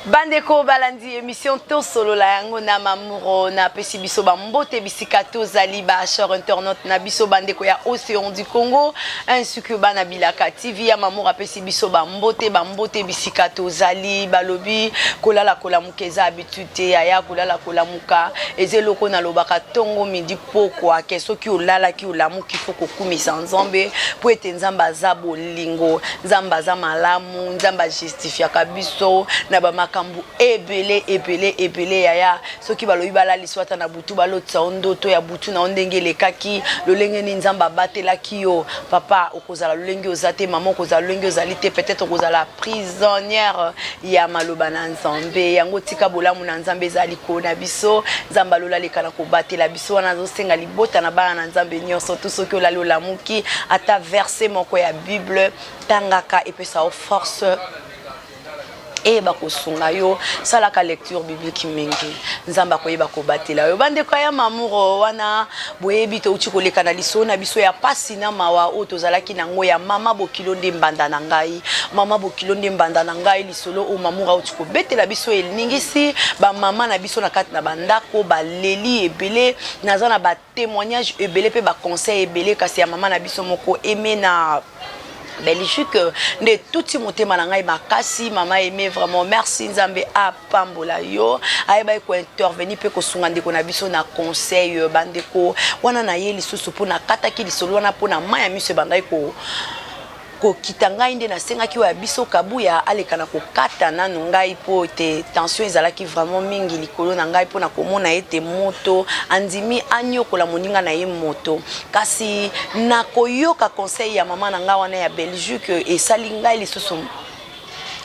Bandeko balandi émission to solo la yango na mamuro na pesi biso bambote bisika to zali ba chers internautes na biso bandeko ya Océan du Congo ainsi que bana bilaka TV ya mamuro pesi biso bambote bisika to zali balobi kolala kolamuka habitude ya kolala kolamuka ezeloko na lobaka tongo midi pokwa keso ki olala ki olamuki foko kumisa nzambe po ete nzamba za bolingo nzamba za malamu nzamba justifia kabiso na bamaka kambu ebele yaya soki balobi balali swata na butu balotsa ondoto ya butu na ondenge lekaki lolenge ni nzamba batelaki yo papa okozala lolenge ozate maman okozala lolenge ozali te peut-être okozala prisonnière ya maloba na nzambe yango tika bolamu na nzambe ezali ko na biso nzamba lola lekana ko batela biso wana zosenga libota na bana na nzambe nyonso tout soki olali olamuki ata verset moko ya Bible tangaka epesa o force et bakosunga yo salaka lecture biblique mingi nzamba koyeba ko batela yo bande ko ya mamuro wana boyebi to uchi koleka na liso na biso ya pasi na mawa o tozalaki nango ya mama bokilo nde mbanda na ngai mama bokilo nde mbanda na ngai lisolo o mamura uchi ko betela biso elingisi ba mama na biso na kati na bandako baleli ebele nazana ba témoignage ebele pe ba conseil ebele kasi ya mama na biso moko emena Belgique de tout motema na ngai makasi mama aimé vraiment merci nzambe a pambola yo ayeba ko intervenir pe ko sunga ndeko na biso na conseil bandeko wana na ye lisusu pona kataki lisolo wana pona maya miso bandai ko kitanga inde na senga ki wa biso kabuya aleka na ko kata na ngai po te tension ezalaki vraiment mingi likolo na ngai pona komona ete moto andimi anyokola moninga na ye moto kasi na koyoka conseil ya mama na ngai wana ya Belgique et salinga lisusu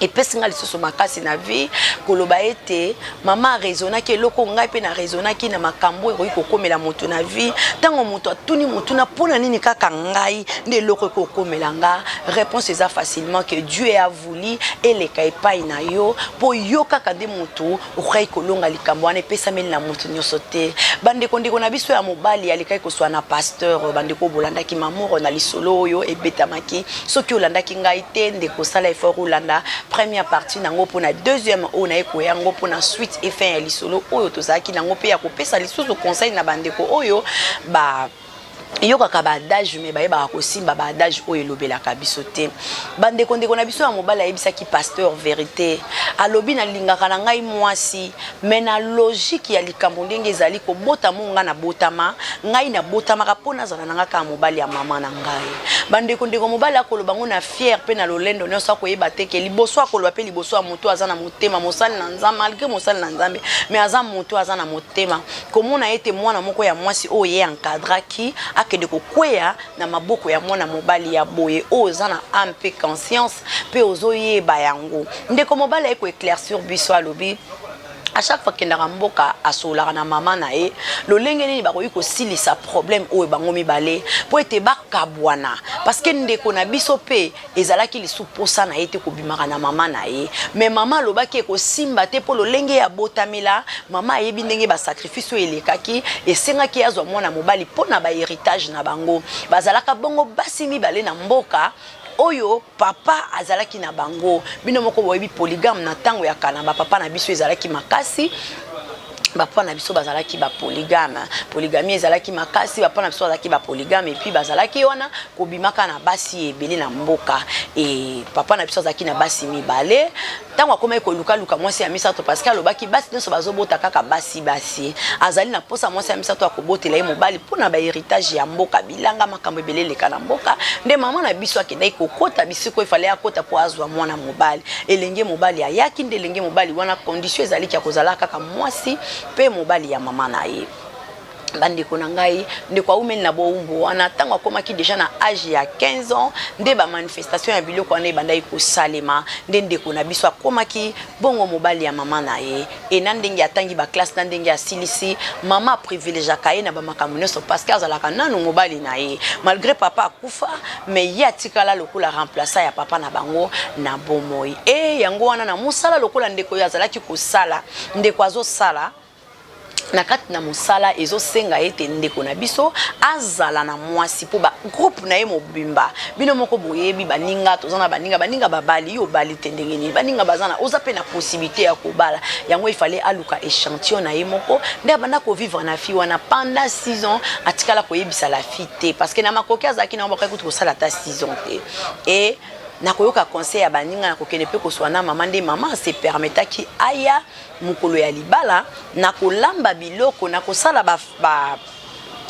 et pesinga lisusu makasi na vie koloba ete mama raisonna ke loko ngai pe na raisonna ki na makambo ekoki kokomela moto na vie tango moto atuni moto na pona nini kaka ngai nde loko kokomela nga réponse eza facilement que Dieu a voulu eleka epai na yo po yo kaka nde moto okai kolonga likambo wana epesameli na moto nyonso te bandeko ndeko na biso ya mobali alekai koswa na pasteur bandeko bolandaki mamoro na lisolo oyo ebetamaki soki olandaki ngai te ndeko sala effort olanda première partie nango pona deuxième o na eko yango pona suite et fin ya lisolo oyo tozaki nango pe ya kopesa lisusu conseil na bandeko oyo ba yoka ka ba adage me ba yeba ko simba ba adage oyo lobelaka biso te bandeko ndeko na biso ya mobala yebisaki pasteur vérité alobi na lingaka na ngai mwasi mais na logique ya likambo ndenge ezali ko bota monga na botama ngai na botama ka pona zana nga ka mobali ya mama na ngai bandeko ndeko mobala akoloba ngo na fier pe na lolendo nyonso ko yeba te ke liboso akoloba pe liboso ya moto azana motema mosali na nzambe malgré mosali na nzambe mais azana moto azana motema komona ete mwana moko ya mwasi oye encadraki akende kokweya na maboko ya mwana mobali ya boye oza na ampe conscience pe ozoyeba yango ndeko mobali eko éclaircir biso alobi à chaque fois qu'il y a un mboka asola na mama na e lolenge nini bakoyi ko silisa problème oyo bango mibale po ete bakabwana parce que ndeko na biso pe ezalaki lisuposa na ete ko bimaka na mama na e mais mama lobaki ko simba te po lolenge ya botamela mama yebi ndenge ba sacrifice elekaki esengaki azwa mwana mobali pona ba héritage na bango bazalaka bongo basi mibale na mboka oyo papa azalaki na bango bino moko boyebi polygame na tango ya kana ba papa na biso ezalaki makasi bapa na biso bazalaki ba polygamie ezalaki makasi bapa na biso bazalaki ba polygame et puis bazalaki wana kobimaka na basi ebele na mboka et papa na biso azalaki na basi mibale tango akoma ko luka mwasi ya misato parce que alobaki basi nyonso bazobota kaka basi azali na posa mwasi ya misato akobotela ye mobali pona ba héritage ya mboka bilanga makambo ebele leka na mboka nde mama na biso akendaki kokota bisiko ifale akota po azwa mwana mobali elenge mobali ayaki nde elenge mobali wana condition ezalaki ya kozala kaka mwasi pe mobali ya mama na ye bandeko na ngai ndeko aumeli na boumbu wana tango akomaki déjà na âge ya 15 ans nde ba manifestation ya biloko wana ebandaki kosalema nde ndeko na biso akomaki bongo mobali ya mama na ye e na ndenge atangi ba classe na ndenge asilisi mama privilégiaka ye na ba makambo nyonso parce que azalaka nanu mobali na ye malgré papa akufa mais ye atikala lokola remplaçant ya papa na bango na bomoi e yango wana na mosala lokola ndeko yo azalaki kosala ndeko azosala na kati na musala ezo senga ete ndeko na biso azala na mwasi po ba groupe na ye mobimba bino moko boyebi baninga tozana baninga babali yo bali tendengeni baninga bazana oza pe na possibilité ya kobala yango il fallait aluka échantillon na ye moko nde bana ko vivre na fi wana pendant 6 ans atikala ko yebisa la fi te parce que na makoki azaki na mboka kutu kosala ta 6 ans te et na koyoka conseil ya baninga na kokene pe koswana mama nde mama se permetta ki aya mukolo ya libala na kolamba biloko na kosala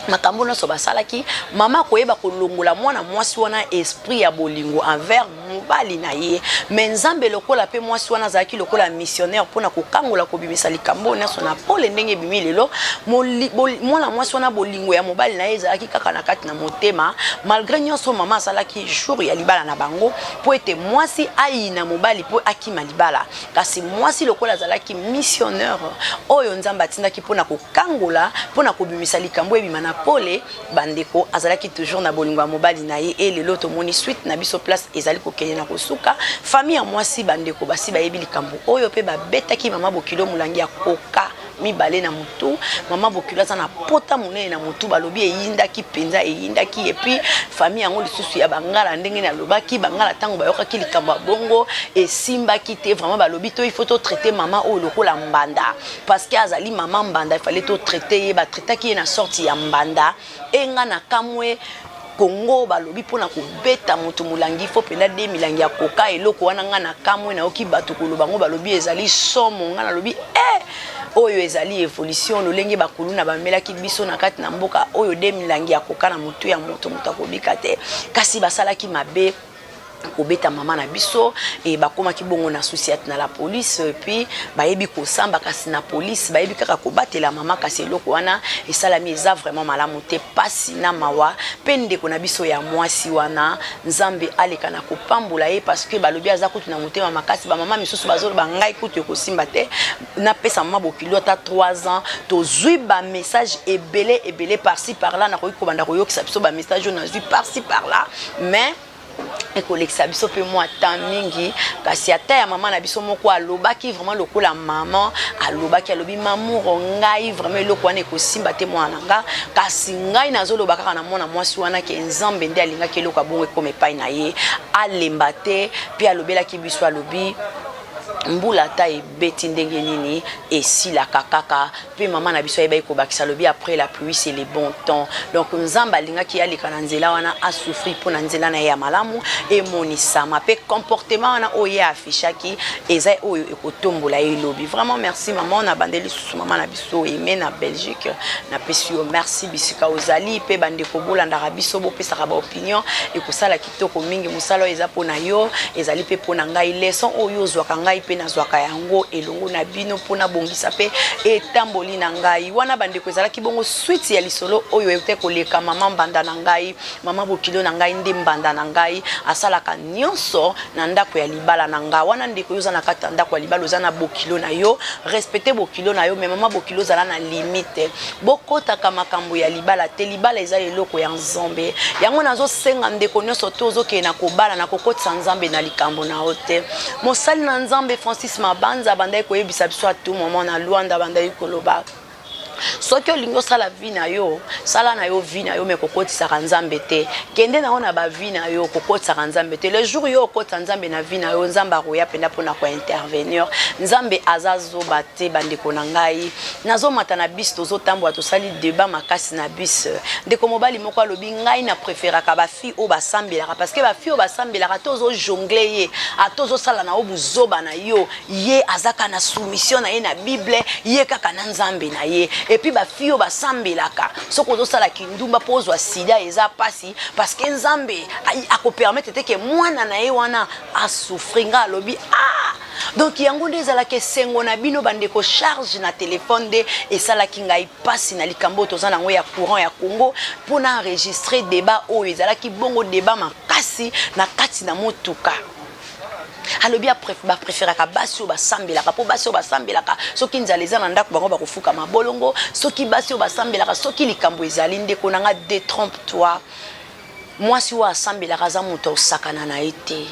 makambo nyonso basalaki mama koyeba kolongola mwana mwasi wana esprit ya bolingo envers mobali na ye mais nzambe lokola pe mwasi wana azalaki lokola missionnaire mpona kokangola kobimisa likambo nyonso na pole ndenge ebimi lelo mwana mwasi wana bolingo ya mobali na ye ezalaki kaka na kati na motema malgré nyonso mama asalaki jour ya libala na bango po ete mwasi ayina mobali po akima libala kasi mwasi lokola azalaki missionnaire oyo nzambe atindaki mpona kokangola mpona kobimisa likambo ebima na pole bandeko azalaki toujours na bolingo ya mobali na ye et lelo tomoni suite na biso place ezali kokende na kosuka famille ya mwasi bandeko basi bayebi likambo oyo pe babetaki mama bokilo mulangi ya koka mibale na mutu mama bokilo aza na pota monene na mutu balobi eyindaki penza eyindaki et puis famille yango lisusu ya bangala ndenge na lobaki bangala tango bayokaki likambo bongo esimbaki te vraiment balobi to il faut to traiter mama oyo lokola mbanda parce que azali mama mbanda il fallait to traiter ye ba traitaki ye na sorti ya mbanda enga na kamwe Congo balobi pona kobeta moto mulangi fo pena de milangi ya koka eloko wana nga na kamwe na oki batu koloba ngo balobi ezali somo nga na lobi oyo ezali evolution lolenge bakulu na bamelaki biso na kati na mboka oyo de milangi ya koka na motu ya moto akobika te kasi basalaki mabe kobeta mama na biso et bakoma ki bongo na société na la police et puis bayebi ko samba kasi na police bayebi kaka ko batela mama kasi eloko wana et salami eza vraiment malamu te pasi na mawa pende ko na biso ya mwasi wana nzambe aleka na kopambola ye parce que balobi aza kutu na motema makasi ba mama misusu bazolo bangai kutu ko simba te na pesa mama bokilo ta 3 ans to zui ba message ebele par-ci par-là na ko banda ko yokisa biso ba message na zui par-ci par-là mais ekolekisa biso pe mwa temps mingi kasi ata ya mama na biso moko alobaki vraiment lokola maman alobaki alobi mamuro ngai vraiment eloko wana ekosimba te mwana nga kasi ngai nazoloba kaka na mwana mwasi wana ke nzambe nde alingaki eloko abongo ekoma epai na ye alemba te pe alobelaki biso alobi mbula ta ebeti ndenge nini esilaka kaka pe mama na biso ayeba ekobakisa lobi après la pluie c'est le bon temps donc nzamba alingaki aleka na nzela wana asouffrir pour na nzela na ya malamu emonisama pe comportement wana oyo affichaki eza oyo ekotombola elobi vraiment merci maman on a bandeli sous maman na biso aimé na Belgique na pesio merci bisika ozali pe bande ko bolanda biso bo pesa ba opinion ekosala kitoko mingi musalo eza pona yo ezali pe pona ngai leçon oyo zwaka ngai pe na zwaka yango elongo na bino pona bongisa pe etamboli na ngai wana bande ko ezala ki bongo suite ya lisolo oyo ete koleka mama mbanda na ngai mama bokilo na ngai ndi mbanda na ngai asalaka nyonso na ndako ya libala na nga wana ndeko yoza na kata ndako ya libala ozana bokilo na yo respecter bokilo na yo mais mama bokilo zala na limite bokota kama makambo ya libala te libala eza eloko ya nzambe yango nazo senga ndeko nyonso tozo ke na kobala na kokotisa nzambe na likambo na ote mosali na nzambe Francis Mabanza bandai ko yebisa biso à tout moment na Luanda bandai koloba soki olingo sala vie na yo sala na yo vie na yo me kokotisa nzambe te kende na ona ba vie na yo kokotisa nzambe te le jour yo okotisa nzambe na vie na yo nzamba roya penda pona ko intervenir nzambe azazo bate bandeko na ngai nazo mata na bis tozo tambo to sali débat makasi na bis ndeko mobali moko alobi ngai na préféra ka ba fille o ba sambelaka parce que ba fille o ba sambelaka tozo jongler ye atozo sala na obuzoba na yo ye azaka na soumission na ye na bible ye kaka na nzambe na ye et puis ba fille ba sambelaka soko zo sala kindumba pozwa sida eza pasi parce que nzambe ako permettre te que mwana na ye wana a souffringa lobi donc yango ndezala ke sengo na bino bande ko charge na téléphone de et sala kingai pasi na likambo tozana ngo ya courant ya Congo pour enregistrer débat o ezala ki bongo débat makasi na kati na motuka alobi ba préféra ka basio ba sambelaka po basio ba sambelaka soki nzaleza na ndako bango bakofuka mabolongo soki basio ba sambelaka soki likambo ezali ndeko nanga détrompe toi moi si wa sambelaka za moto osakana na ete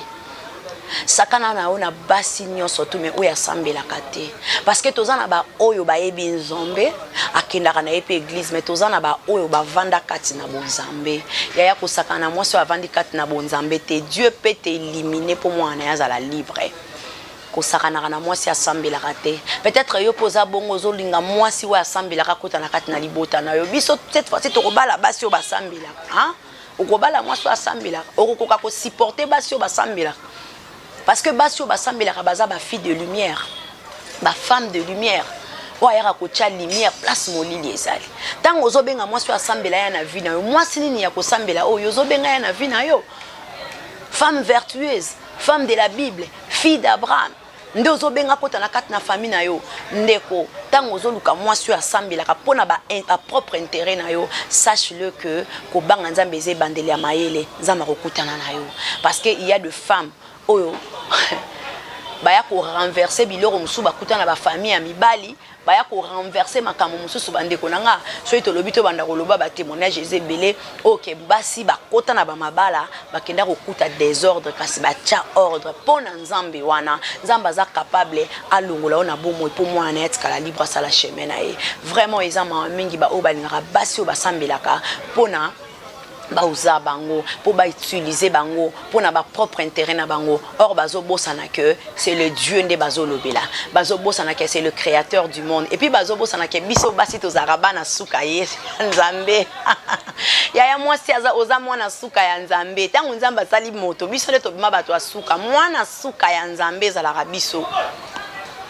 sakana na ona basi nyonso tu me oya sambela kate parce que tozana ba oyo ba yebi nzombe akendaka na yepe église mais tozana ba oyo ba vanda kati na bonzambe yaya ko sakana mwasi avandi kati na bonzambe te Dieu peut t'éliminer pour moi na yazala libre ko sakana na mwasi asambela kate peut-être yo poza bongo zolinga mwasi wa asambela kota na kati na libota na yo biso cette fois to kobala basi yo basambela hein okobala mwasi asambela okokoka ko supporter basi yo basambela. Parce que Basio Basambela Rabaza ba fille de lumière, ba femme de lumière. Oya ko cha lumière place molili ezali. Tango ozobenga mwasi asambela ya na vie na yo, mwasi nini ya ko sambela oyo ozobenga ya na vie na yo. Femme vertueuse, femme de la Bible, fille d'Abraham. Nde ozobenga kota na kati na famille na yo. Ndeko tango ozoluka mwasi asambela ka pona ba propre intérêt na yo, sache-le que ko banga nzambe eze bandeli ya mayele, nzamba kokutana na yo. Parce que il y a de femmes oyo baya ko renverser biloko musu bakutana ba famille ya mibali baya ko renverser makambo mususu bandeko nanga so ito lobito banda ko loba ba témoignage ezebele OK basi bakota na ba mabala bakenda ko kuta désordre kasi ba tia ordre pona nzambe wana nzamba za capable alungola ona bomo pour moi na etkala libre ça la chemin na e vraiment ezama mingi ba obalinga basi obasambelaka pona ba uza bango pour ba utiliser bango pour na ba propre intérêt na bango or bazo bosana que c'est le Dieu nde bazo lobela bazo bosana que c'est le créateur du monde et puis bazo bosana que biso basi to zaraba na suka ye nzambe ya mwasi aza oza mwana suka ya nzambe tangu nzamba sali moto biso le to bima bato asuka mwana suka ya nzambe za la rabiso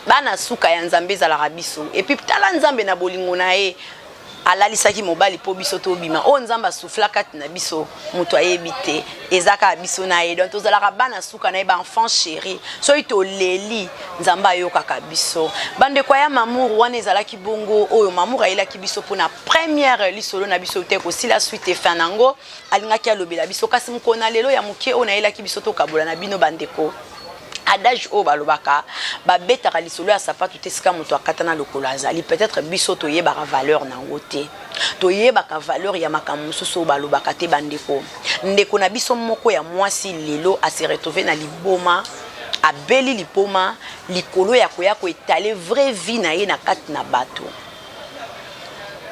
bana suka ya nzambe za la rabiso et puis tala nzambe na bolingo na ye alalisaki mobali po biso to bima o nzamba souffla kati na biso muto ayebite ezaka biso na ye donc tozalaka bana suka na ba enfant chéri so ito leli nzamba yokaka biso bande kwa ya mamour wana ezalaki bongo oyo mamour ayelaki biso pona première lisolo na biso te ko si la suite e fanango alingaki alobela biso kasi mukona lelo ya muke ona ayelaki biso to kabola na bino bandeko adage o balobaka ba beta ka lisolo ya sapatu tesika muto akatana lokolo azali peut-être biso to yebaka valeur na ngote to yebaka valeur ya makambo susu balobaka te bandeko ndeko na biso moko ya mwasi lelo a se retrouver na liboma abeli lipoma likolo ya koya ko étaler vraie vie na ye na kati na bato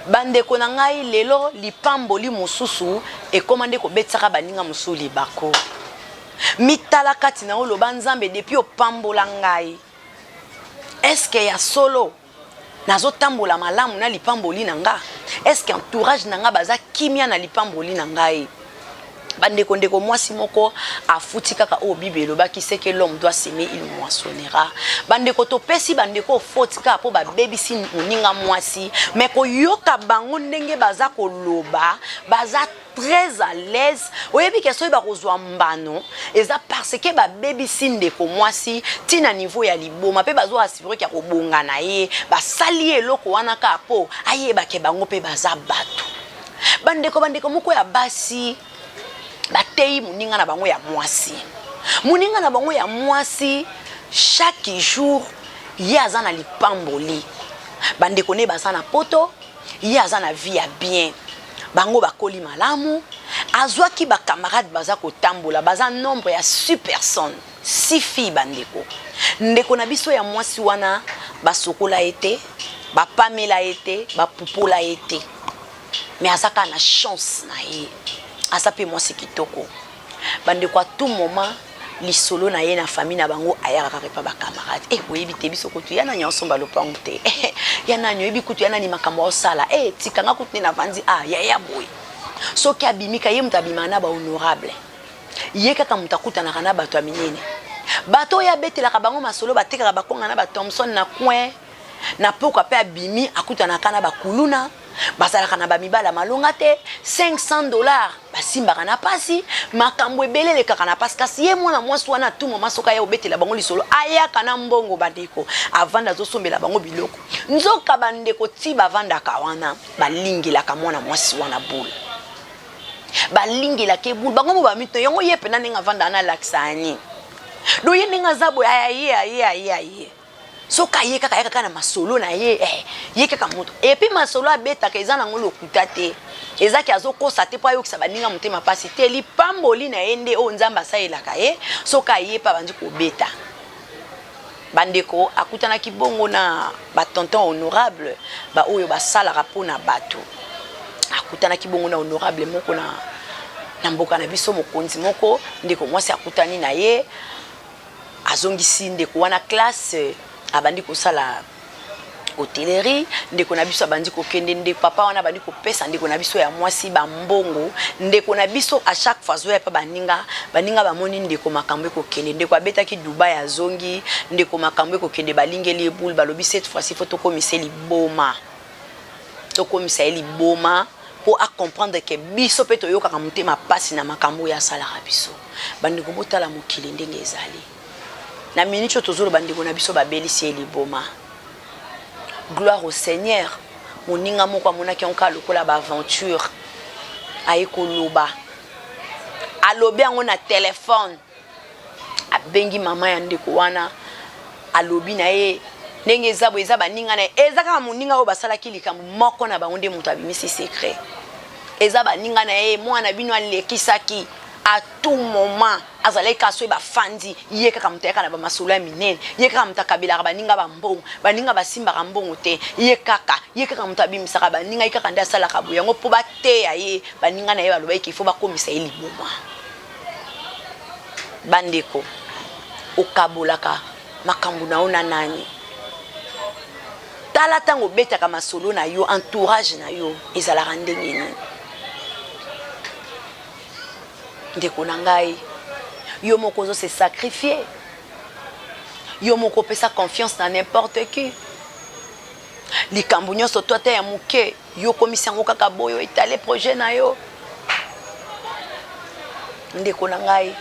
bandeko na ngai lelo lipamboli mususu e komande ko betsaka baninga musu libako mitala kati na oloba nzambe depuis opambola ngai est-ce que ya solo nazo tambola malamu na lipamboli na nga est-ce que entourage na nga baza kimia na lipamboli na ngai bandeko ndeko mwasi moko afuti kaka o bibelo baki c'est que l'homme doit s'aimer il moissonnera bandeko to pesi bandeko foti ka po ba baby si muninga mwasi mais ko yoka bango ndenge baza ko loba baza très à l'aise oyebi ke so ba kozwa mbano eza parce que ba baby si ndeko mwasi tina niveau ya liboma pe bazo assurer ka ko bonga na ye ba sali eloko wana ka po ayeba ke bango pe baza bato bandeko moko ya basi batei muninga na bango ya mwasi muninga na bango ya mwasi chaque jour yaza na lipamboli bandeko ne baza na poto yaza na vie ya bien bango bakoli malamu azwaki ba camarade baza ko tambola baza nombre ya 6 personnes 6 filles bandeko ndeko na biso ya mwasi wana basokola ete bapamela ete bapupola ete mais azaka na chance na ye asape mwasi kitoko bande kwa tout moment lisolo na ye na famille na bango ayaka repa ba camarade oyebi te biso kutu yana nyonso balopango te yana nyoyebi kutu yana ni makambo osala tikanga kutu na vandi ya boy soki abimika ye mutabima na ba honorable ye kaka mutakuta na kana bato aminene bato ya betela ka bango masolo batekaka bakonga na ba Thompson na coin na poko pe abimi akuta na kana ba kuluna bazalaka na bamibala malonga te $500 basimbaka na pasi makambo ebelele kaka na pasi kasi ye mwana mwasi wana tout moment soka ya obetela bango lisolo ayaka na mbongo bandeko avanda zosombela bango biloko nzoka bandeko ti bavandaka wana balingilaka mwana mwasi wana bule balingilaka ebule bango mo bamito yango ye pena ndenge avanda na laksani do ye ndenge azabo aye soka ye kaka na masolo na ye ye kaka moto et puis masolo abeta ka ezana ngolo kutate ezaki azokosa te pa yo kisa baninga mutema pasi te lipamboli na ende o nzamba saelaka ye soka ye pa bandi ko beta bandeko akutana kibongo na ba tonton honorable ba oyo basala rapona bato akutana kibongo na honorable moko na mboka na biso mokonzi moko ndeko mwasi akutani na ye azongisi ndeko wana classe abandi kosala hôtellerie ndeko na biso abandi kokende ndeko papa wana abandi kopesa ndeko na biso ya mwasi bambongo ndeko na biso à chaque fois zo ya pa baninga bamoni ndeko makambo kokende ndeko abetaki Dubai azongi ndeko makambo kokende balingeli eboule balobi cette fois-ci faut tokomisa liboma pour à comprendre que biso pe toyoka ka mutema pasi na makambo ya sala biso bandeko botala mokili ndenge ezali na minute tozolo bandeko na biso babelisi liboma. Gloire au Seigneur. Moninga moko amonaki onka lokola ba aventure aiko loba alobi yango na téléphone abengi mama ya ndeko wana alobi na ye ndenge ezabo eza baninga na eza kaka moninga oyo basalaki likambo moko na bango nde moto abimisi secret eza baninga na ye mwana bino alekisaki à tout moment azalai kaso ba fandi ye kaka mutaka na ba masula minene ye kaka mutakabila baninga ba mbongo baninga basimba ka mbongo te ye kaka mutabimisa ka baninga ye kaka nda sala ka buyango po ba te ya ye baninga na ye baloba ki fo ba komisa ye liboma bandeko okabolaka makambu na ona nani tala tango beta ka masolo na yo entourage na yo ezala ndenge nini ndeko na ngai yo moko zo se sacrifier yo moko pesa confiance na n'importe qui likambo nyonso to te ya muke yo komisa ngo kaka boyo etale projet na yo ndeko na ngai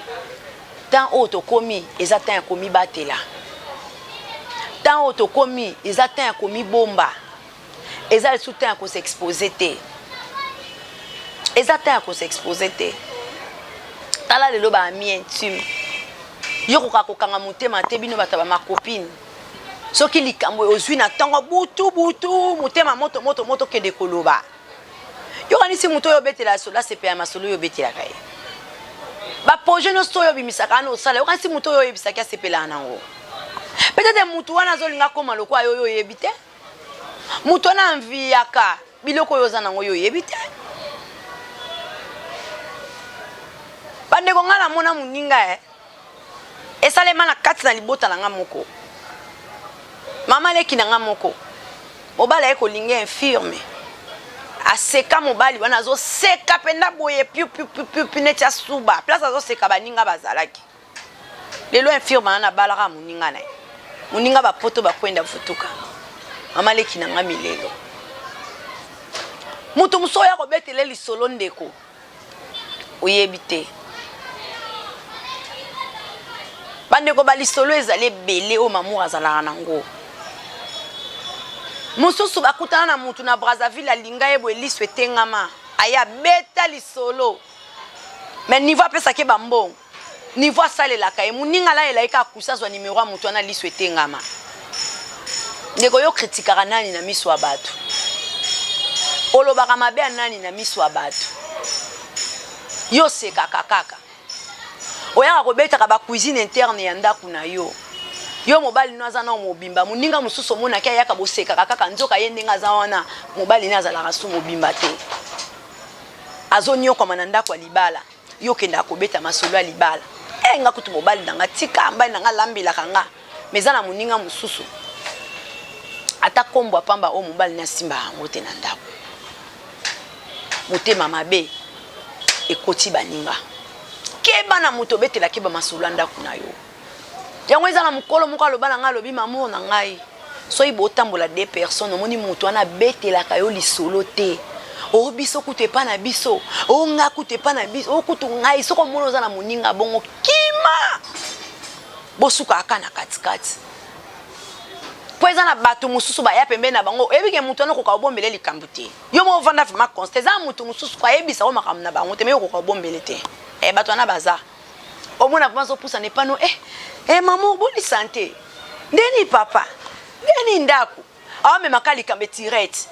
tant auto komi eza tant komi batela tant auto komi eza tant komi bomba eza le soutien ko s'exposer te eza tant ko s'exposer te tala lelo ba ami intime yo kokanga mutema te bino bataba ma copine soki likambo ozwi na tango butu mutema moto ke de koloba yo kanisi muto yo betela sola sepe ya masolo yo betela kai ba projet no sto yo bimisaka no sala yo kanisi muto yo yebisaka sepela nango peut-être mutu wana zolinga koma lokwa yo yebite muto na enviaka biloko yo zanango yo yebite bandeko ngala mona muninga esalema na kati na libota na nga moko mama leki na nga moko mobala eko linga infirme aseka mobali wana zo seka penda boye piu neti asuba place azo seka baninga bazalaki lelo infirme na balaka muninga na muninga bapoto bakwenda futuka mama leki na nga milelo mutu musoya ko betele lisolo ndeko oyebite bandeko balisolo ezali belé o mamour azalaka nango mususu bakutana na mutu na Brazzaville alinga yebo eliso etengama aya beta lisolo mais niveau apesa ke bambon niveau asalela ka muninga la elaika kusa zwa numéro mutu na liso etengama ndeko yo kritikaka nani na miso ya bato olobaka mabe nani na miso ya bato yo sekaka kaka oyaka kobetaka ba cuisine interne ya ndaku na yo yo mobali no azana mobimba muninga mususu mona kia yaka boseka kaka nzoka ye ndenga za wana mobali na azala rasu mobimba te azonyo kwa mananda kwa libala yo kenda kobeta masolo ya libala nga kutu mobali nanga tika mbai nanga lambela kanga mezana muninga mususu ata kombo pamba o mobali na simba ngote na ndako motema mabe ekoti baninga keba na moto betela keba masolo ndako na yo yango ezala mukolo moko aloba na ngai alobi mamour na ngai soki botambola deux personnes omoni moto wana betela kayo lisolo te o biso kutu epa na biso o nga kutu epa na biso o kutu ngai soko mona oza na moninga bongo kima bosuka aka na katikati po eza na bato mosusu baya pembeni na bango oyebike moto wana okoka obombele likambo te yo mo ovanda vraimen constat eza moto mosusu ko ayebisa o makambo na bango te me okoka obombele te bato wana baza omona vraiment opusa ne pano maman boni santé ndeni papa Nini ndako. Ah mais makali kambe tirette.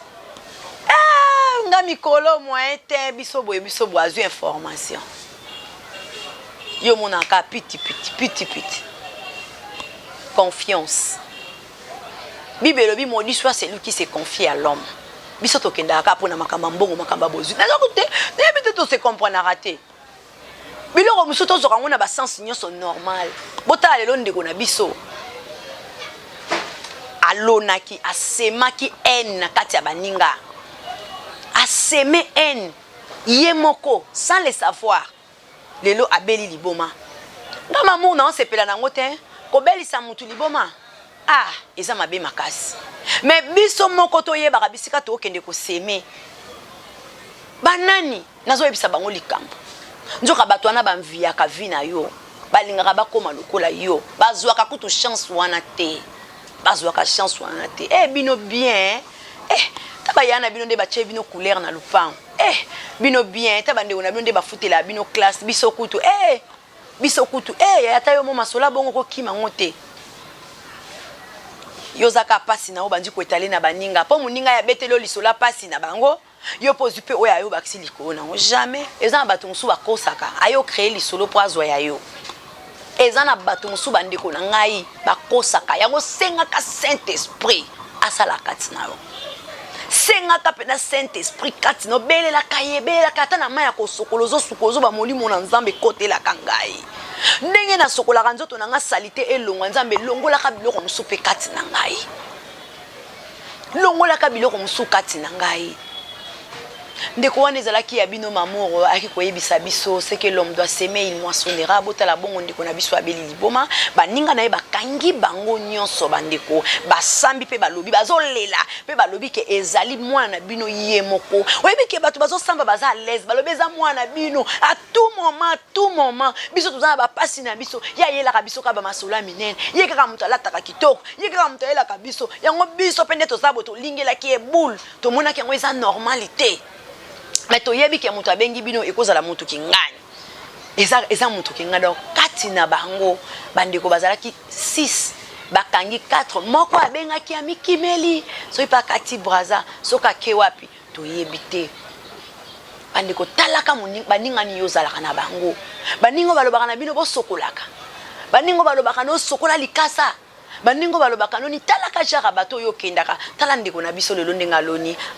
Nga mikolo moyen te biso boye biso boazu information. Yo monaka piti. Confiance. Bible lobi maudit soit celui qui se confie à l'homme. Biso tokenda ka pona makamba mbongo makamba bozu. Na côté, ne to se comprendre raté. Biloko muso to zoka ngona ba sens nyonso normal. Bota lelo ndeko na biso. Alonaki asemaki en na kati ya baninga. Aseme en yemoko sans le savoir. Lelo abeli liboma. Nga mamu na on sepela nango te. Ko beli sa mutu liboma. Ah, eza mabe makasi. Mais biso moko to yeba bisika to okende ko seme. Banani nazo yebisa bango likambo. Nzoka bato wana bamvia ka vina yo. Balingaka bakoma lokola yo. Bazwaka kutu chance wana te. Bazwaka chance wana te. Eh bino bien. Taba yana bino nde bache bino couleur na lupango. Bino bien. Taba nde ona bino nde bafutela bino classe biso kutu. Biso kutu. Ata yo mo masola bongo ko kima ngote. Yozaka pasi na obandi ko etale na baninga. Po muninga ya betelo lisola pasi na bango. Yo pozu pe oya yo bakisi likolo nango jamais. Eza bato musu bakosaka. Ayo créer lisolo po azwa ya yo. Eza na bato musu bandeko na ngai bakosaka. Yango sengaka Saint-Esprit asala kati na yo. Sengaka pe na Saint-Esprit kati no belela kaye belela kata na maya ko sokolozo sukozo ba molimo na Nzambe kotela kangai. Ndenge na sokola kanzoto na nga salite elongwa Nzambe longola ka biloko musu pe kati na ngai. Longola ka biloko musu kati na ngai. Ndeko wana ezalaki ya bino mamoro aki koyebisa biso c'est que l'homme doit s'aimer il moissonnera botala bongo ndeko na biso abeli liboma baninga na ye bakangi bango nyonso bandeko basambi pe balobi bazolela pe balobi ke ezali mwana bino ye moko oyebi ke bato bazosamba baza à l'aise balobi eza mwana bino à tout moment biso tozana bapasi na biso ya yelaka biso ka bamasola minene ye kaka moto alataka kitoko ye kaka moto ayelaka biso yango biso pe nde toza boto lingelaki eboule tomonaki yango eza normalité. Mais toyebi ke mutu abengi bino ekozala mutu kingani. Eza mutu kingani donc kati na bango bandeko bazalaki 6 bakangi 4 moko abengaki amikimeli soki pa kati braza soka ke wapi toyebi te. Bandeko talaka baninga ni yozalaka na bango. Baningo balobaka na bino bo sokolaka. Baningo balobaka no sokola likasa. Baningo balobaka noni talaka jara bato yo kendaka tala ndeko na biso lelo ndenga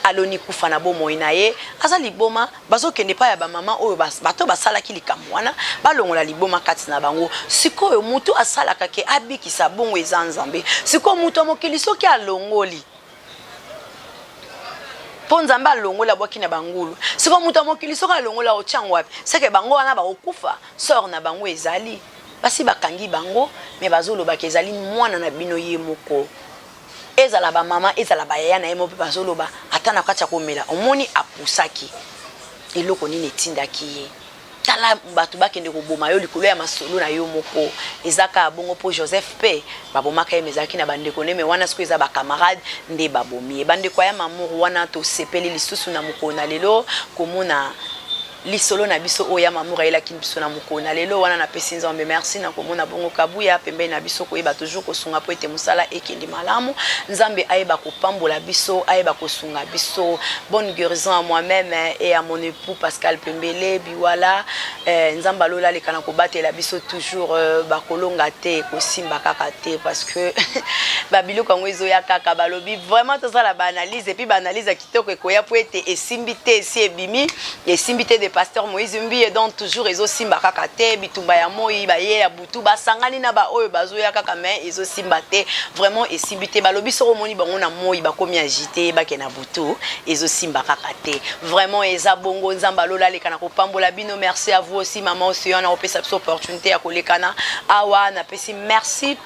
aloni kufa na bomo ina ye aza liboma bazo kende pa ya ba mama oyo bato basala ki likambo wana balongola liboma kati na bango sikoyo mutu asalaka ke abikisa bongo eza Nzambe sikoyo mutu mokili soki alongoli po Nzambe alongola bwaki na bangulu sikoyo mutu mokili soki alongola ochango wapi seke bango wana ba okufa sor na bango ezali basi bakangi bango me bazoloba ke ezali mwana na bino ye moko ezala ba mama ezala ba yaya na ye mo pe bazoloba ata na kati ya komela omoni apusaki eloko nini etindaki ye tala bato bakende koboma yo likolo ya masolo na yo moko ezaka bongo po Joseph pe babomaka ye mezaki na bandeko ne me wana siko eza ba camarade nde babomi bandeko ya mamour wana to sepeli lisusu na mokona lelo komona lisolo na biso oya mamour ayela kin biso na mokona lelo wana na pesi Nzambe merci na komona bongo kabuya pembe na biso ko yeba toujours ko sunga po ete musala ekindi malamu Nzambe ayeba ko pambola biso ayeba ko sunga biso bonne guérison à moi-même et à mon époux Pascal Pembele biwala Nzambe alola le kana ko batela biso toujours ba kolonga te ko simba kaka te parce que ba biloko ngo ezo ya kaka balobi vraiment to ça la analyse et puis ba analyse kitoko ekoya po ete esimbité si ebimi esimbité de pasteur Moïse Mbi donc toujours ezo simba kaka te bitumba ya moi ba ye ya butu ba sangani na ba oyo bazo ya kaka mais ezo simba te vraiment esimbité balobi soro moni bango na moi ba komi agité ba ke na butu ezo simba kaka te vraiment eza bongo Nzamba lola le kana ko pambola bino merci à vous aussi maman aussi on a opesa opportunité ya kolekana awa na pesi merci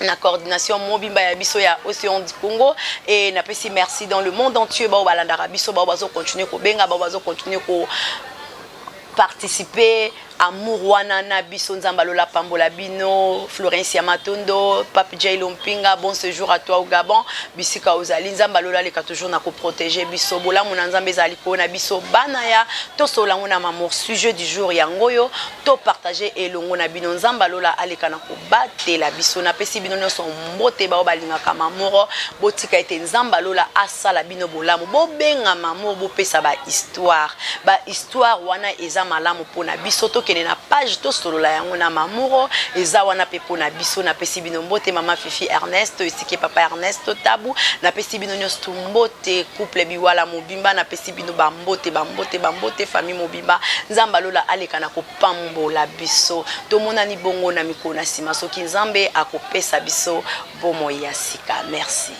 na coordination mobimba ya biso ya Océan du Congo et na pesi merci dans le monde entier ba balanda biso ba bazo continuer ko benga ba bazo continuer ko participer amour wana na biso nzamba lola pambola bino Florencia Matondo Pape J Lompinga bon séjour à toi au Gabon bisika ozali nzamba lola leka toujours na ko protéger biso bola mona nzambe ezali ko na biso bana ya to sola ngona mamour sujet du jour yangoyo to partager elongo na bino nzamba lola aleka na ko batela biso na pesi bino nyonso mbote ba balinga kama moro botika ete nzamba lola asala bino bolamu bo benga mamour bo pesa ba histoire wana eza malamu pona biso to kene na page to solola yango na mamuro eza wana pe pona biso na pesi bino mbote mama Fifi Ernest esike papa Ernest Tabu na pesi bino nyonso mbote couple biwala mobimba na pesi bino bambote famille mobimba nzamba lola aleka na kopambola biso to monani bongo na mikona sima soki nzambe akopesa biso bomo ya sika merci.